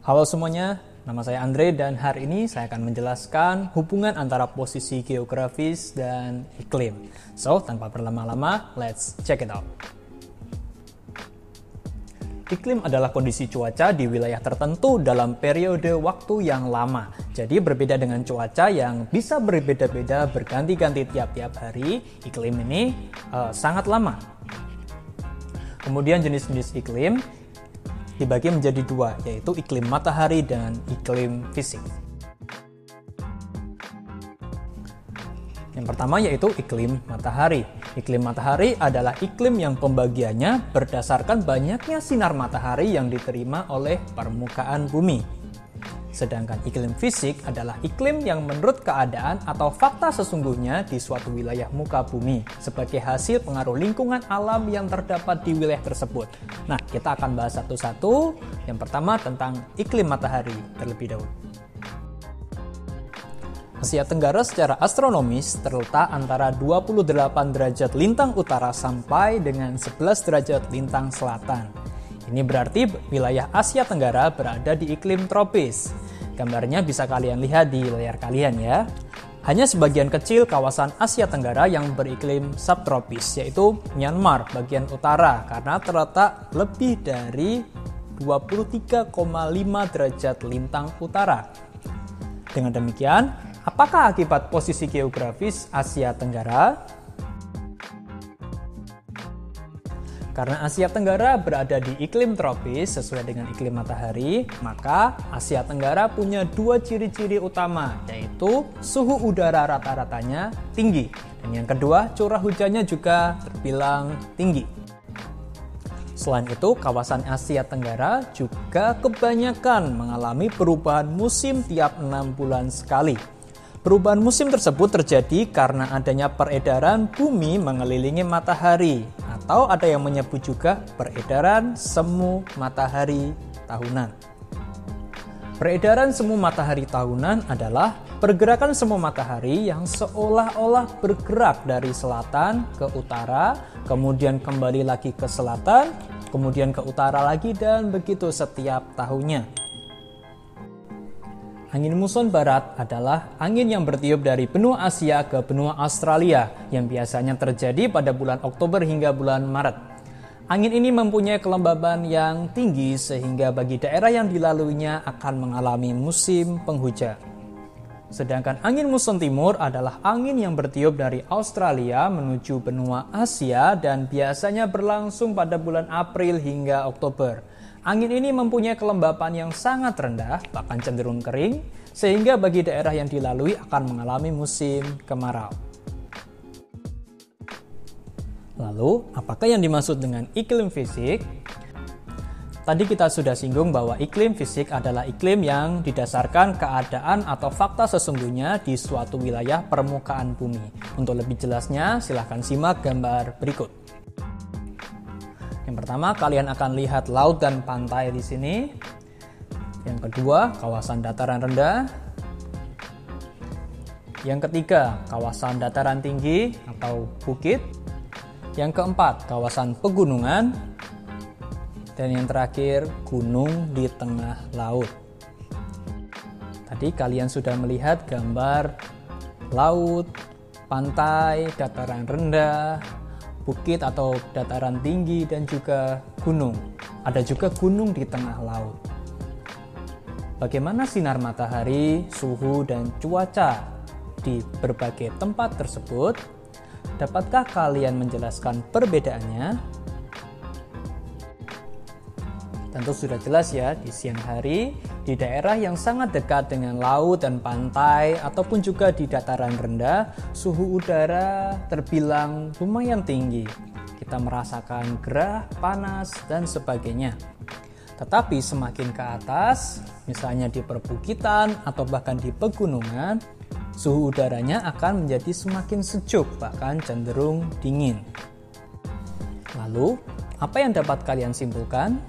Halo semuanya, nama saya Andre dan hari ini saya akan menjelaskan hubungan antara posisi geografis dan iklim. So, tanpa berlama-lama, let's check it out. Iklim adalah kondisi cuaca di wilayah tertentu dalam periode waktu yang lama. Jadi berbeda dengan cuaca yang bisa berbeda-beda berganti-ganti tiap-tiap hari, iklim ini sangat lama. Kemudian jenis-jenis iklim dibagi menjadi dua, yaitu iklim matahari dan iklim fisik. Yang pertama yaitu iklim matahari. Iklim matahari adalah iklim yang pembagiannya berdasarkan banyaknya sinar matahari yang diterima oleh permukaan bumi. Sedangkan iklim fisik adalah iklim yang menurut keadaan atau fakta sesungguhnya di suatu wilayah muka bumi sebagai hasil pengaruh lingkungan alam yang terdapat di wilayah tersebut. Nah, kita akan bahas satu-satu. Yang pertama tentang iklim matahari terlebih dahulu. Asia Tenggara secara astronomis terletak antara 28 derajat lintang utara sampai dengan 11 derajat lintang selatan. Ini berarti wilayah Asia Tenggara berada di iklim tropis. Gambarnya bisa kalian lihat di layar kalian ya. Hanya sebagian kecil kawasan Asia Tenggara yang beriklim subtropis, yaitu Myanmar bagian utara karena terletak lebih dari 23,5 derajat lintang utara. Dengan demikian, apakah akibat posisi geografis Asia Tenggara? Karena Asia Tenggara berada di iklim tropis sesuai dengan iklim matahari, maka Asia Tenggara punya dua ciri-ciri utama, yaitu suhu udara rata-ratanya tinggi, dan yang kedua curah hujannya juga terbilang tinggi. Selain itu, kawasan Asia Tenggara juga kebanyakan mengalami perubahan musim tiap 6 bulan sekali. Perubahan musim tersebut terjadi karena adanya peredaran bumi mengelilingi matahari, atau ada yang menyebut juga peredaran semu matahari tahunan. Peredaran semu matahari tahunan adalah pergerakan semu matahari yang seolah-olah bergerak dari selatan ke utara, kemudian kembali lagi ke selatan, kemudian ke utara lagi, dan begitu setiap tahunnya. Angin muson barat adalah angin yang bertiup dari benua Asia ke benua Australia yang biasanya terjadi pada bulan Oktober hingga bulan Maret. Angin ini mempunyai kelembaban yang tinggi sehingga bagi daerah yang dilaluinya akan mengalami musim penghujan. Sedangkan angin muson timur adalah angin yang bertiup dari Australia menuju benua Asia dan biasanya berlangsung pada bulan April hingga Oktober. Angin ini mempunyai kelembapan yang sangat rendah, bahkan cenderung kering, sehingga bagi daerah yang dilalui akan mengalami musim kemarau. Lalu, apakah yang dimaksud dengan iklim fisik? Tadi kita sudah singgung bahwa iklim fisik adalah iklim yang didasarkan keadaan atau fakta sesungguhnya di suatu wilayah permukaan bumi. Untuk lebih jelasnya, silahkan simak gambar berikut. Yang pertama, kalian akan lihat laut dan pantai di sini. Yang kedua, kawasan dataran rendah. Yang ketiga, kawasan dataran tinggi atau bukit. Yang keempat, kawasan pegunungan. Dan yang terakhir, gunung di tengah laut. Tadi kalian sudah melihat gambar laut, pantai, dataran rendah, bukit atau dataran tinggi, dan juga gunung. Ada juga gunung di tengah laut. Bagaimana sinar matahari, suhu, dan cuaca di berbagai tempat tersebut? Dapatkah kalian menjelaskan perbedaannya? Tentu sudah jelas ya, di siang hari, di daerah yang sangat dekat dengan laut dan pantai, ataupun juga di dataran rendah, suhu udara terbilang lumayan tinggi. Kita merasakan gerah, panas, dan sebagainya. Tetapi semakin ke atas, misalnya di perbukitan atau bahkan di pegunungan, suhu udaranya akan menjadi semakin sejuk, bahkan cenderung dingin. Lalu, apa yang dapat kalian simpulkan?